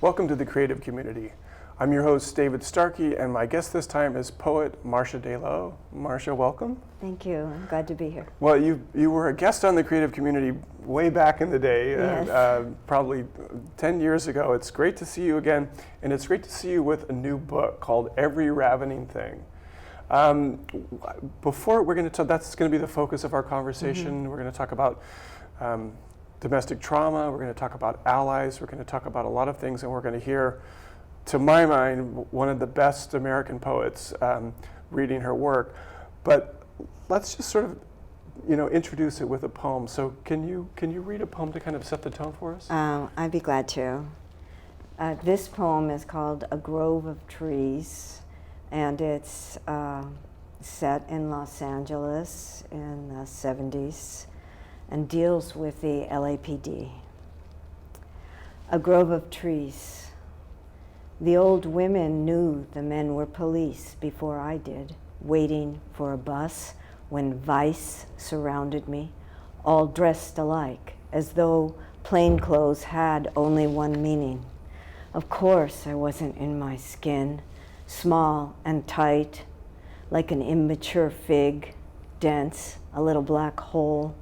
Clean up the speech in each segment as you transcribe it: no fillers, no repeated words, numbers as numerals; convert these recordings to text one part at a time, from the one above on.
Welcome to the creative community. I'm your host, David Starkey, and my guest this time is poet Marsha. Marsha, welcome. Thank you. I'm glad to be here. Well, you were a guest on the creative community way back in the day, Yes. Probably 10 years ago. It's great to see you again, and it's great to see you with a new book called Every Ravening Thing. Before we're going to talk, that's going to be the focus of our conversation. Mm-hmm. We're going to talk about domestic trauma, we're going to talk about allies, we're going to talk about a lot of things, and we're going to hear, to my mind, one of the best American poets reading her work. But let's just sort of, introduce it with a poem. So can you read a poem to kind of set the tone for us? I'd be glad to. This poem is called A Grove of Trees, and it's set in Los Angeles in the 70s. And deals with the LAPD. A grove of trees. The old women knew the men were police before I did, waiting for a bus when vice surrounded me, all dressed alike, as though plainclothes had only one meaning. Of course I wasn't in my skin, small and tight, like an immature fig, dense, a little black hole,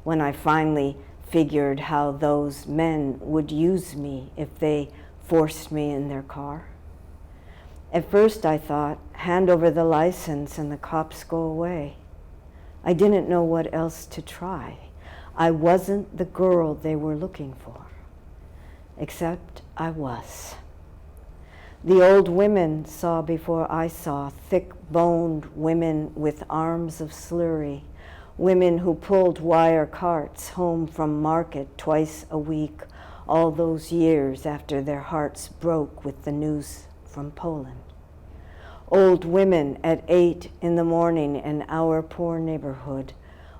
when I finally figured how those men would use me if they forced me in their car. At first I thought, hand over the license and the cops go away. I didn't know what else to try. I wasn't the girl they were looking for, except I was. The old women saw before I saw thick-boned women with arms of slurry, women who pulled wire carts home from market twice a week, all those years after their hearts broke with the news from Poland. Old women at 8 in the morning in our poor neighborhood,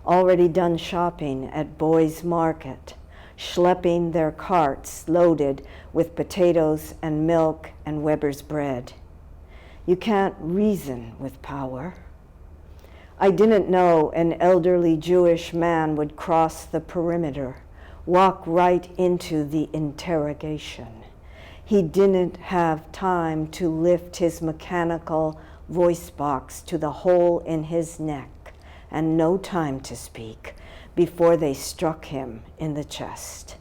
already done shopping at Boys Market, schlepping their carts loaded with potatoes and milk and Weber's bread. You can't reason with power. I didn't know an elderly Jewish man would cross the perimeter, walk right into the interrogation. He didn't have time to lift his mechanical voice box to the hole in his neck, and no time to speak before they struck him in the chest.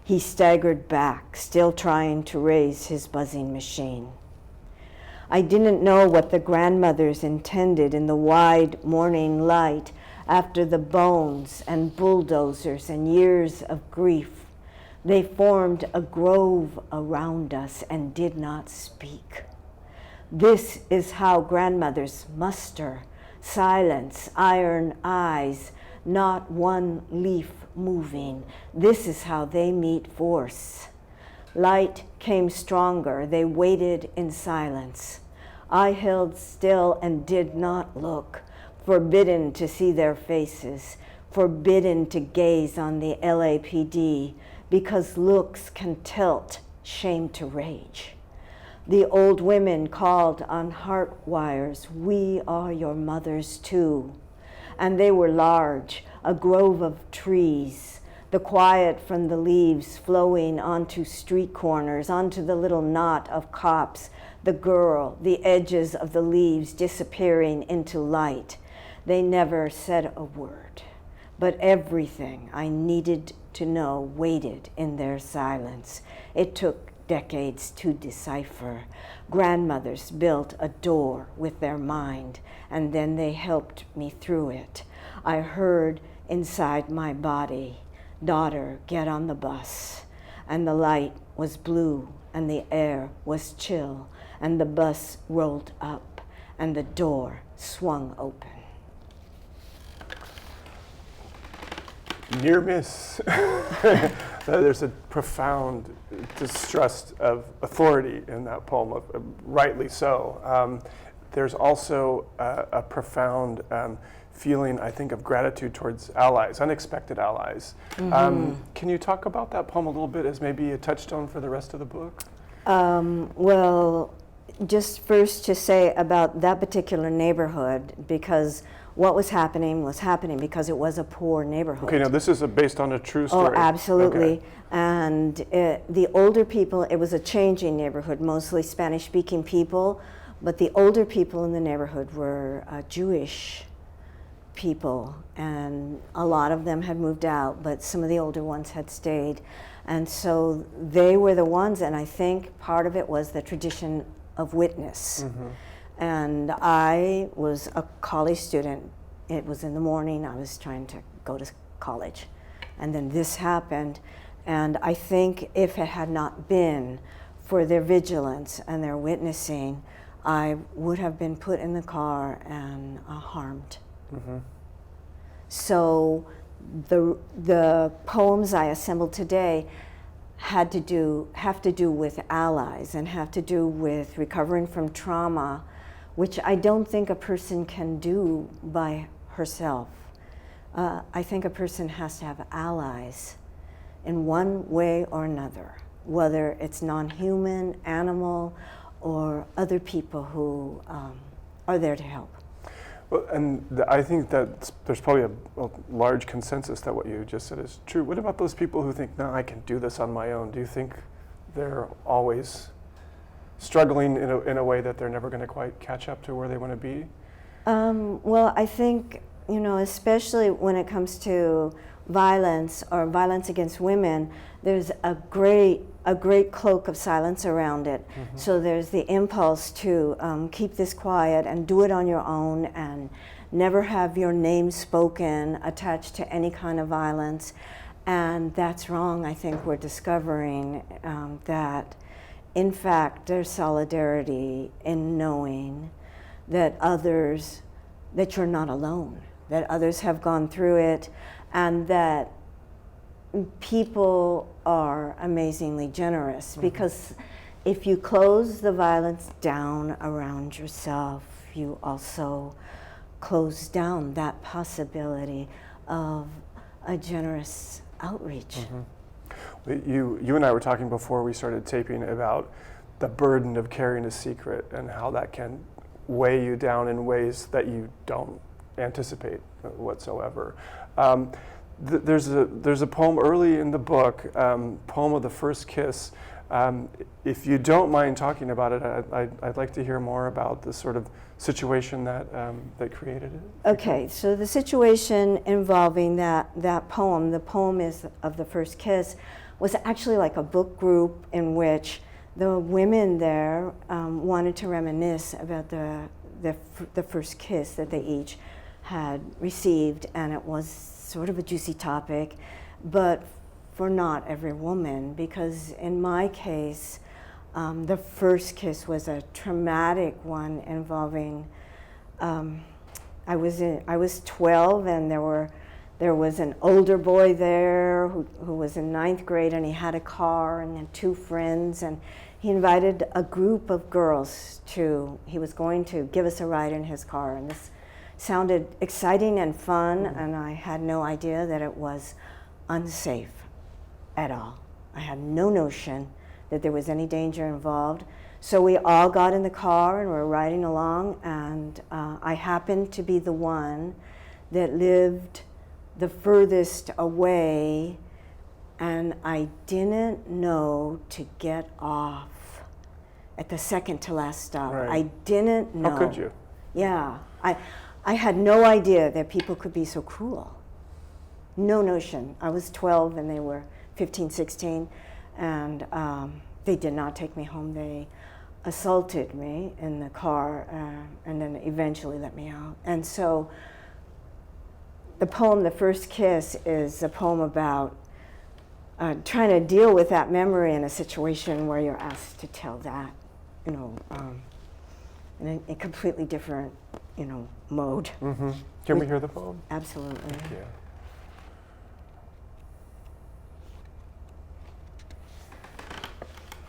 He staggered back, still trying to raise his buzzing machine. I didn't know what the grandmothers intended in the wide morning light after the bones and bulldozers and years of grief. They formed a grove around us and did not speak. This is how grandmothers muster, silence, iron eyes, not one leaf moving. This is how they meet force. Light came stronger. They waited in silence. I held still and did not look, forbidden to see their faces, forbidden to gaze on the LAPD, because looks can tilt shame to rage. The old women called on heart wires, "We are your mothers too." And they were large, a grove of trees, the quiet from the leaves flowing onto street corners, onto the little knot of cops, the girl, the edges of the leaves disappearing into light. They never said a word, but everything I needed to know waited in their silence. It took decades to decipher. Grandmothers built a door with their mind, and then they helped me through it. I heard inside my body, "Daughter, get on the bus." And the light was blue, and the air was chill, and the bus rolled up, and the door swung open. near miss. There's a profound distrust of authority in that poem, rightly so. There's also a profound feeling, I think, of gratitude towards allies, unexpected allies. Can you talk about that poem a little bit as maybe a touchstone for the rest of the book? Well, just first to say about that particular neighborhood, because what was happening because it was a poor neighborhood. Okay, now this is based on a true story. Oh, absolutely. Okay. And the older people, it was a changing neighborhood, mostly Spanish-speaking people, but the older people in the neighborhood were Jewish people, and a lot of them had moved out, but some of the older ones had stayed. And so they were the ones, and I think part of it was the tradition of witness. And I was a college student. It was in the morning. I was trying to go to college. And then this happened. And I think if it had not been for their vigilance and their witnessing, I would have been put in the car and harmed. So the poems I assembled today have to do with allies and have to do with recovering from trauma, which I don't think a person can do by herself. I think a person has to have allies in one way or another, whether it's non-human, animal, or other people who are there to help. Well, and I think that there's probably a large consensus that what you just said is true. What about those people who think, no, I can do this on my own? Do you think they're always struggling in a way that they're never going to quite catch up to where they want to be? Well, I think, especially when it comes to violence or violence against women, there's a great cloak of silence around it. So there's the impulse to keep this quiet and do it on your own and never have your name spoken attached to any kind of violence. And that's wrong. I think we're discovering that, in fact, there's solidarity in knowing that that you're not alone, that others have gone through it, and that people are amazingly generous, because if you close the violence down around yourself, you also close down that possibility of a generous outreach. You and I were talking before we started taping about the burden of carrying a secret and how that can weigh you down in ways that you don't anticipate whatsoever. There's a poem early in the book, poem of the first kiss. If you don't mind talking about it, I'd like to hear more about the sort of situation that created it. Okay, so the situation involving that poem, the poem is of the first kiss, was actually like a book group in which the women there wanted to reminisce about the first kiss that they each had received, and it was sort of a juicy topic, but for not every woman, because in my case, the first kiss was a traumatic one involving, I was 12, and there was an older boy there who was in 9th grade, and he had a car and had 2 friends, and he invited a group of girls he was going to give us a ride in his car, and this sounded exciting and fun, and I had no idea that it was unsafe at all. I had no notion that there was any danger involved. So we all got in the car and were riding along, and I happened to be the one that lived the furthest away, and I didn't know to get off at the second to last stop. Right. I didn't know. How could you? Yeah, I had no idea that people could be so cruel. No notion. I was 12 and they were 15, 16, and they did not take me home. They assaulted me in the car and then eventually let me out. And so the poem, The First Kiss, is a poem about trying to deal with that memory in a situation where you're asked to tell that, in a completely different, mode. Can we hear the poem? Absolutely.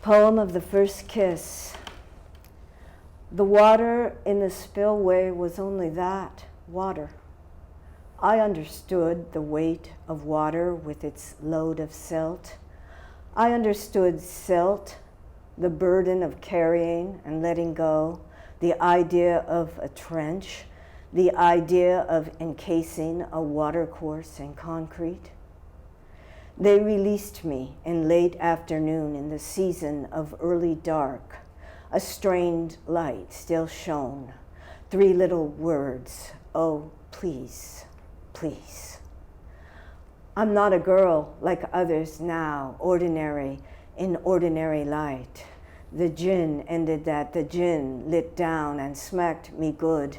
Poem of the First Kiss. The water in the spillway was only that, water. I understood the weight of water with its load of silt. I understood silt, the burden of carrying and letting go, the idea of a trench, the idea of encasing a watercourse in concrete. They released me in late afternoon in the season of early dark. A strained light still shone. 3 little words, oh, please, please. I'm not a girl like others now, ordinary, in ordinary light. The gin ended that, the gin lit down and smacked me good.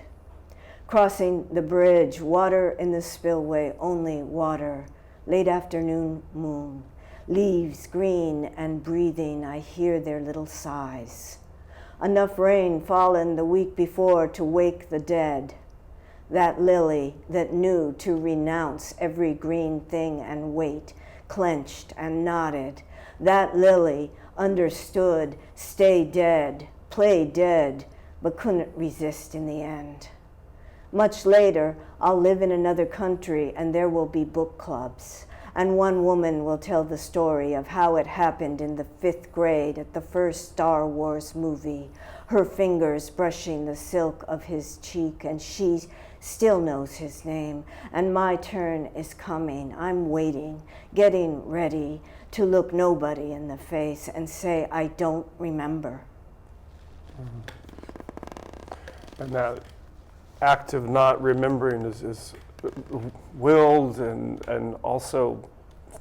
Crossing the bridge, water in the spillway, only water. Late afternoon moon, leaves green and breathing, I hear their little sighs. Enough rain fallen the week before to wake the dead. That lily that knew to renounce every green thing and wait, clenched and nodded. That lily understood, stay dead, play dead, but couldn't resist in the end. Much later, I'll live in another country and there will be book clubs. And one woman will tell the story of how it happened in the 5th grade at the first Star Wars movie, her fingers brushing the silk of his cheek, and she still knows his name. And my turn is coming. I'm waiting, getting ready to look nobody in the face and say, I don't remember. And that act of not remembering is willed and also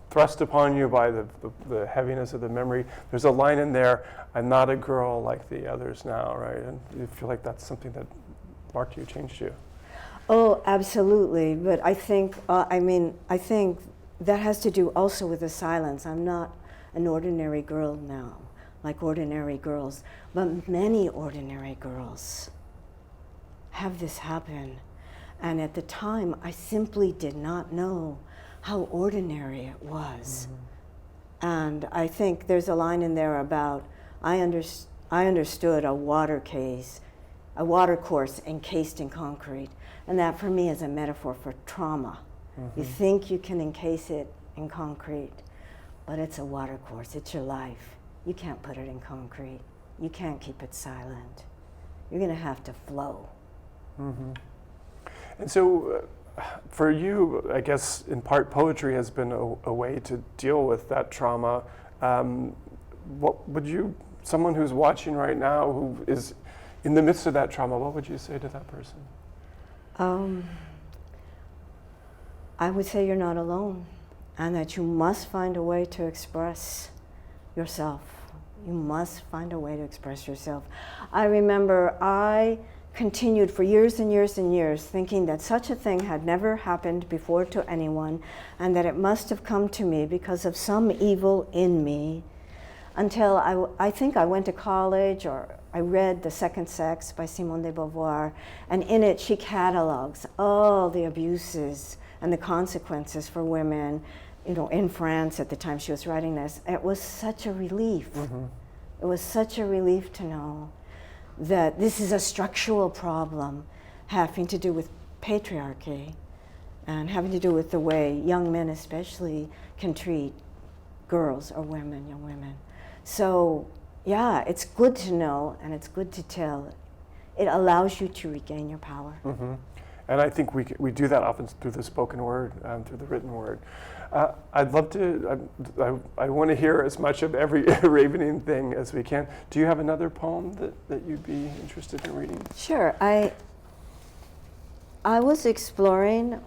thrust upon you by the heaviness of the memory. There's a line in there, I'm not a girl like the others now, right? And you feel like that's something that marked you, changed you. Oh, absolutely. But I think, I think that has to do also with the silence. I'm not an ordinary girl now, like ordinary girls, but many ordinary girls have this happen. And at the time, I simply did not know how ordinary it was. Mm-hmm. And I think there's a line in there about, I understood a water course encased in concrete. And that for me is a metaphor for trauma. Mm-hmm. You think you can encase it in concrete, but it's a water course, it's your life. You can't put it in concrete. You can't keep it silent. You're gonna have to flow. Mm-hmm. And so for you, I guess in part poetry has been a way to deal with that trauma. What would you, someone who's watching right now who is in the midst of that trauma, what would you say to that person? I would say you're not alone and that you must find a way to express yourself. You must find a way to express yourself. I remember I continued for years and years and years thinking that such a thing had never happened before to anyone and that it must have come to me because of some evil in me until I think I went to college or I read The Second Sex by Simone de Beauvoir, and in it she catalogs all the abuses and the consequences for women, you know, in France at the time she was writing this. It was such a relief. Mm-hmm. It was such a relief to know that this is a structural problem having to do with patriarchy and having to do with the way young men especially can treat girls or women, young women. So yeah, it's good to know and it's good to tell. It allows you to regain your power. Mm-hmm. And I think we do that often through the spoken word, through the written word. I'd love to, I want to hear as much of every Ravening thing as we can. Do you have another poem that you'd be interested in reading? Sure. I was exploring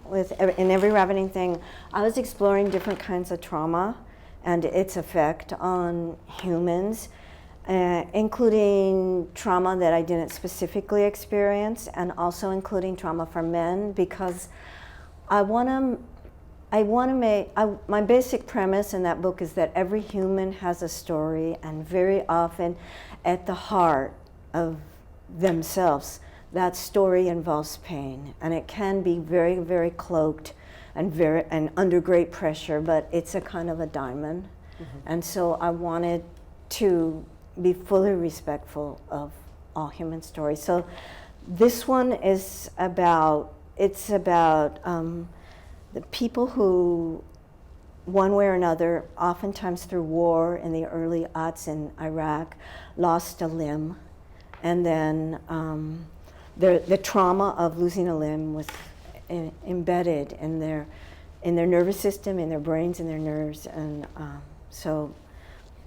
in every Ravening thing, I was exploring different kinds of trauma and its effect on humans, including trauma that I didn't specifically experience and also including trauma for men, because my basic premise in that book is that every human has a story, and very often at the heart of themselves, that story involves pain, and it can be very, very cloaked and under great pressure, but it's a kind of a diamond. Mm-hmm. And so I wanted to be fully respectful of all human stories. So this one is about, it's about the people who, one way or another, oftentimes through war in the early aughts in Iraq, lost a limb. And then the trauma of losing a limb was embedded in their nervous system, in their brains, in their nerves. And so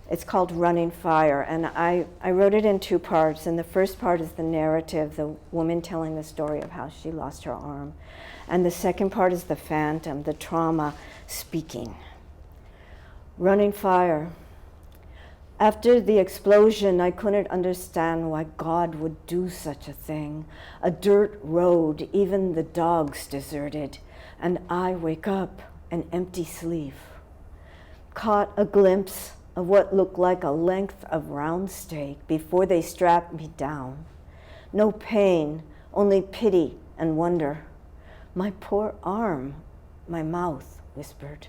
it's called Running Fire. And I wrote it in two parts. And the first part is the narrative, the woman telling the story of how she lost her arm. And the second part is the phantom, the trauma speaking. Running Fire. After the explosion, I couldn't understand why God would do such a thing. A dirt road, even the dogs deserted, and I wake up, an empty sleeve. Caught a glimpse of what looked like a length of round steak before they strapped me down. No pain, only pity and wonder. My poor arm, my mouth whispered.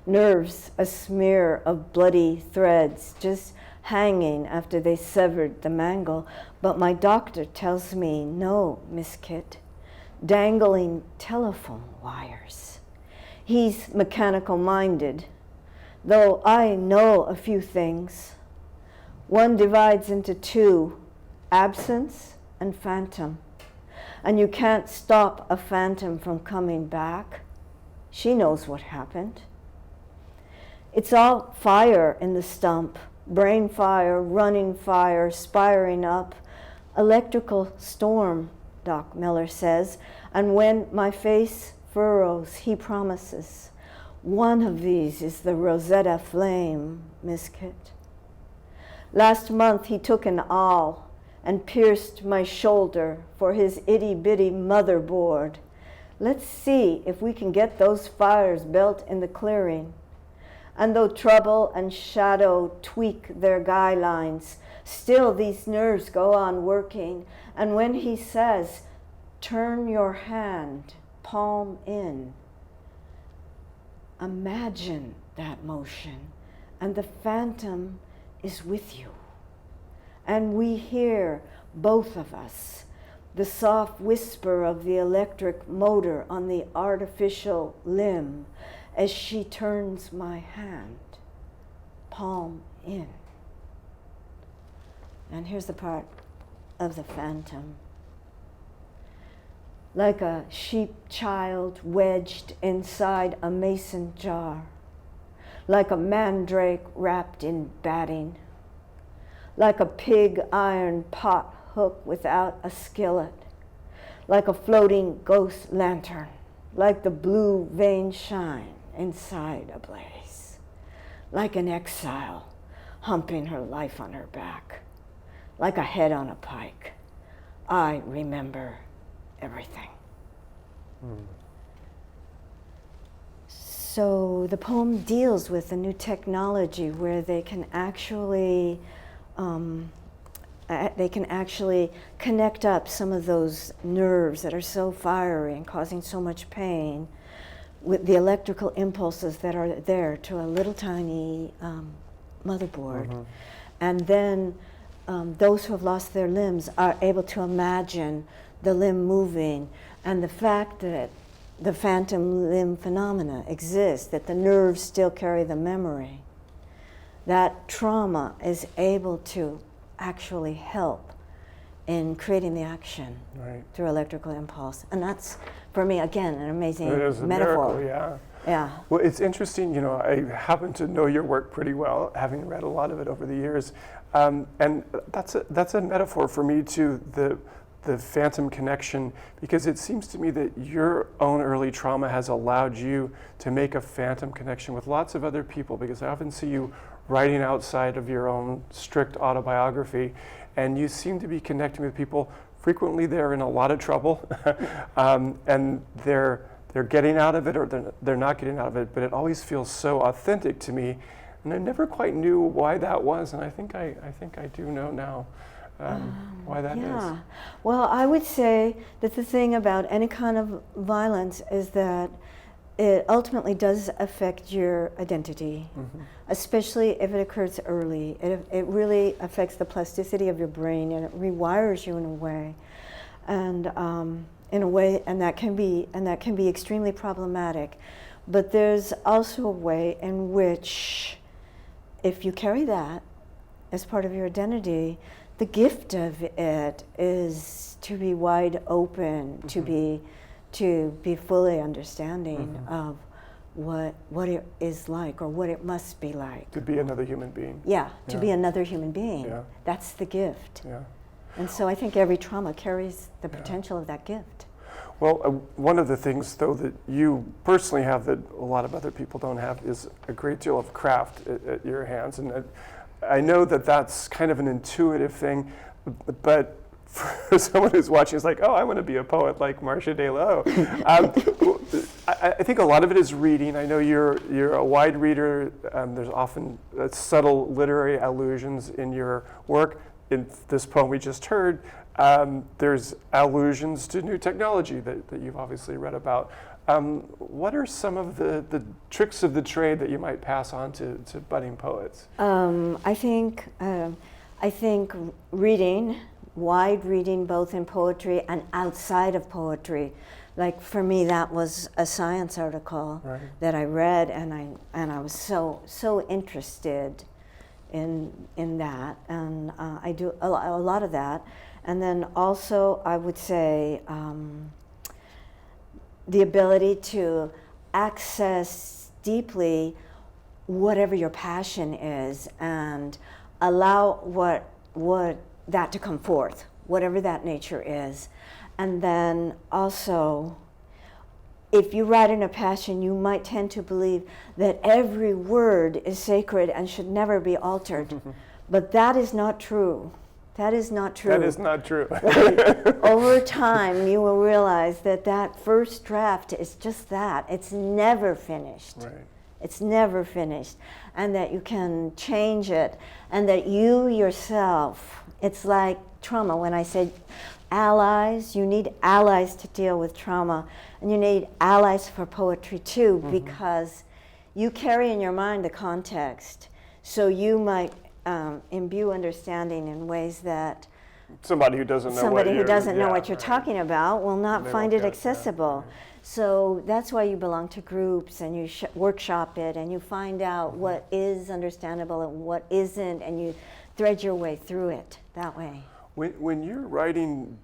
Nerves, a smear of bloody threads, just hanging after they severed the mangle. But my doctor tells me, no, Miss Kit, dangling telephone wires. He's mechanical-minded, though I know a few things. One divides into two, absence and phantom. And you can't stop a phantom from coming back. She knows what happened. It's all fire in the stump, brain fire, running fire, spiring up, electrical storm, Doc Miller says, and when my face furrows, he promises, one of these is the Rosetta flame, Miss Kit. Last month he took an awl and pierced my shoulder for his itty-bitty motherboard. Let's see if we can get those fires built in the clearing. And though trouble and shadow tweak their guidelines, still these nerves go on working. And when he says, turn your hand, palm in, imagine that motion, and the phantom is with you. And we hear, both of us, the soft whisper of the electric motor on the artificial limb as she turns my hand, palm in. And here's the part of the phantom. Like a sheep child wedged inside a mason jar, like a mandrake wrapped in batting, like a pig iron pot hook without a skillet, like a floating ghost lantern, like the blue vein shine inside a blaze, like an exile humping her life on her back, like a head on a pike. I remember everything. So the poem deals with a new technology where they can actually connect up some of those nerves that are so fiery and causing so much pain with the electrical impulses that are there to a little tiny motherboard. Mm-hmm. And then those who have lost their limbs are able to imagine the limb moving, and the fact that the phantom limb phenomena exists, that the nerves still carry the memory, that trauma is able to actually help in creating the action through electrical impulse. And that's, for me, again, an amazing it is a metaphor. Miracle, yeah. Yeah. Well, it's interesting, you know, I happen to know your work pretty well, having read a lot of it over the years. And that's a metaphor for me too, the phantom connection, because it seems to me that your own early trauma has allowed you to make a phantom connection with lots of other people, because I often see you writing outside of your own strict autobiography, and you seem to be connecting with people. Frequently they're in a lot of trouble, and they're getting out of it, or they're not getting out of it, but it always feels so authentic to me, and I never quite knew why that was, and I think I do know now. Why that is. Well, I would say that the thing about any kind of violence is that it ultimately does affect your identity, especially if it occurs early. It really affects the plasticity of your brain, and it rewires you in a way, and that can be extremely problematic. But there's also a way in which, if you carry that as part of your identity, the gift of it is to be wide open, to be fully understanding of what it is like, or what it must be like. To be another human being. Yeah, to be another human being. Yeah. That's the gift. Yeah. And so I think every trauma carries the potential of that gift. Well, one of the things, though, that you personally have that a lot of other people don't have is a great deal of craft at your hands. And I know that that's kind of an intuitive thing, but for someone who's watching, it's like, oh, I want to be a poet like Marsha DeLo. I think a lot of it is reading. I know you're a wide reader. There's often subtle literary allusions in your work. In this poem we just heard, there's allusions to new technology that you've obviously read about. What are some of the tricks of the trade that you might pass on to budding poets? I think reading, wide reading, both in poetry and outside of poetry. Like for me, that was a science article that I read, and I was so interested in that, and I do a lot of that. And then also, I would say the ability to access deeply whatever your passion is, and allow what that to come forth, whatever that nature is. And then also, if you write in a passion, you might tend to believe that every word is sacred and should never be altered. But that is not true. That is not true. That is not true. Over time, you will realize that first draft is just that. It's never finished. Right. It's never finished. And that you can change it, and that you yourself, it's like trauma. When I said allies, you need allies to deal with trauma, and you need allies for poetry too, because you carry in your mind the context, so you might imbue understanding in ways that somebody who doesn't know what you're talking about will not find it accessible. So that's why you belong to groups, and you workshop it, and you find out what is understandable and what isn't, and you thread your way through it that way. When you're writing,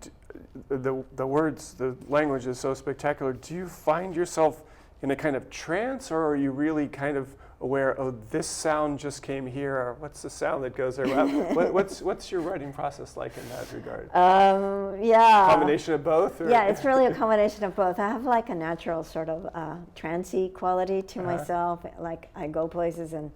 the words, the language is so spectacular, do you find yourself in a kind of trance, or are you really kind of aware, oh, this sound just came here, or what's the sound that goes there? What's your writing process like in that regard? Combination of both? Or? Yeah, it's really a combination of both. I have like a natural sort of trancey quality to myself. Like I go places, and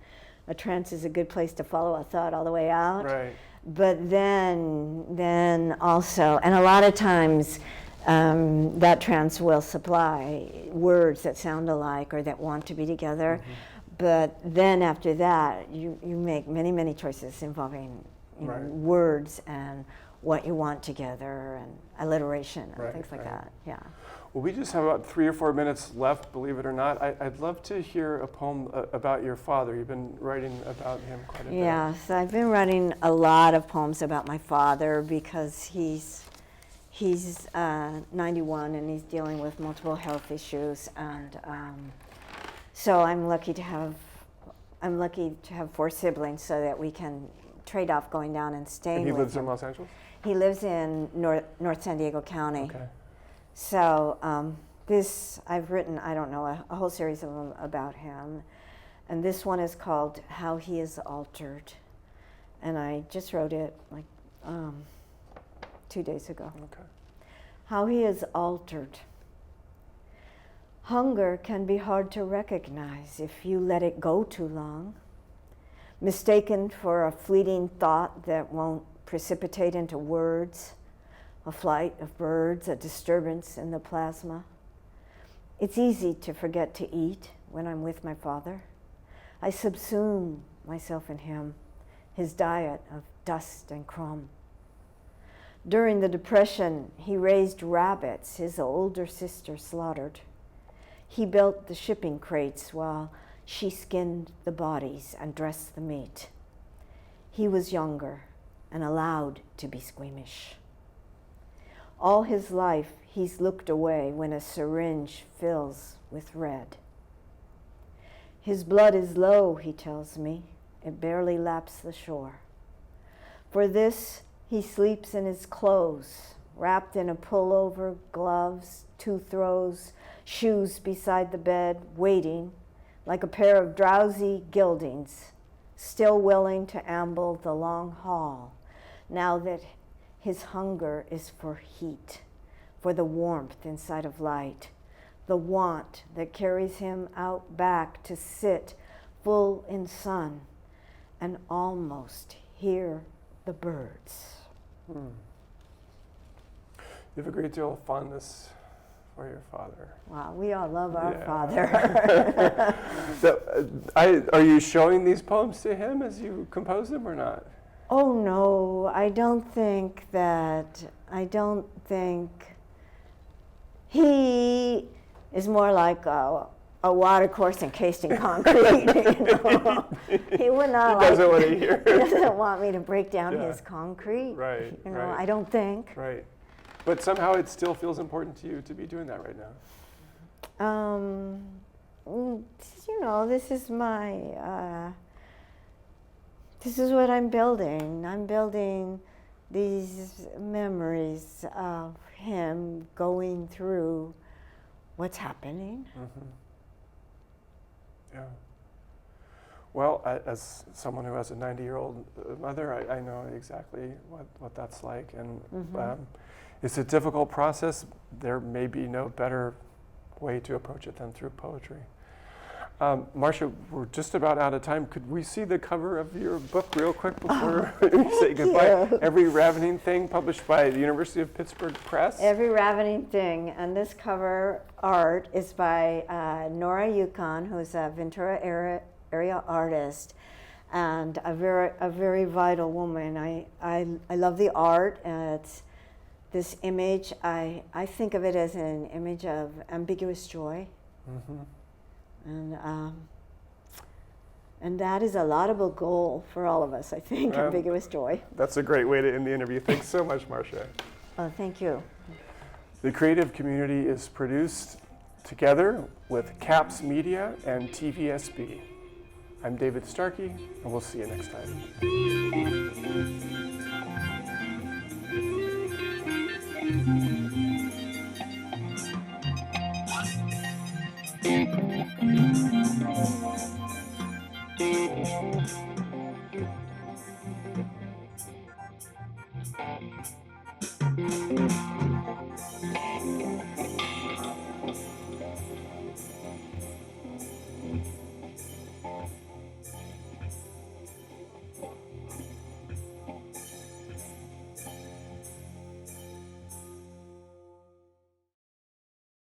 a trance is a good place to follow a thought all the way out. Right. But then also, and a lot of times, that trance will supply words that sound alike or that want to be together. But then after that, you make many choices involving words and what you want together, and alliteration and things like that. Yeah. Well, we just have about 3 or 4 minutes left, believe it or not. I'd love to hear a poem about your father. You've been writing about him quite a bit. Yeah, so I've been writing a lot of poems about my father, because he's 91 and he's dealing with multiple health issues, and so I'm lucky to have 4 siblings, so that we can trade off going down and staying. And he with lives him. in Los Angeles? He lives in North San Diego County. Okay. So I've written, I don't know, a whole series of them about him, and this one is called "How He Is Altered," and I just wrote it like 2 days ago. Okay. How he is altered. Hunger can be hard to recognize if you let it go too long, mistaken for a fleeting thought that won't precipitate into words, a flight of birds, a disturbance in the plasma. It's easy to forget to eat when I'm with my father. I subsume myself in him, his diet of dust and crumb. During the Depression, he raised rabbits his older sister slaughtered. He built the shipping crates while she skinned the bodies and dressed the meat. He was younger and allowed to be squeamish. All his life, he's looked away when a syringe fills with red. His blood is low, he tells me. It barely laps the shore. For this, he sleeps in his clothes, wrapped in a pullover, gloves, 2 throws, shoes beside the bed, waiting, like a pair of drowsy geldings, still willing to amble the long hall, now that his hunger is for heat, for the warmth inside of light, the want that carries him out back to sit full in sun and almost hear the birds. You have a great deal of fondness for your father. Wow, we all love our Yeah. father. So, are you showing these poems to him as you compose them or not? Oh no, I don't think he is more like a watercourse encased in concrete. He would not. He doesn't want to hear. He doesn't want me to break down Yeah. his concrete. Right. Right. I don't think. Right. But somehow it still feels important to you to be doing that right now. This is my. This is what I'm building. I'm building these memories of him going through what's happening. Mm-hmm. Yeah. Well, as someone who has a 90-year-old mother, I know exactly what that's like. And it's a difficult process. There may be no better way to approach it than through poetry. Marsha, we're just about out of time. Could we see the cover of your book real quick before we say goodbye? Yeah. Every Ravening Thing, published by the University of Pittsburgh Press. Every Ravening Thing. And this cover art is by Nora Yukon, who's a Ventura area artist and a very vital woman. I love the art. It's this image. I think of it as an image of ambiguous joy. Mm-hmm. And that is a laudable goal for all of us, I think, ambiguous joy. That's a great way to end the interview. Thanks so much, Marsha. Thank you. The Creative Community is produced together with CAPS Media and TVSB. I'm David Starkey, and we'll see you next time.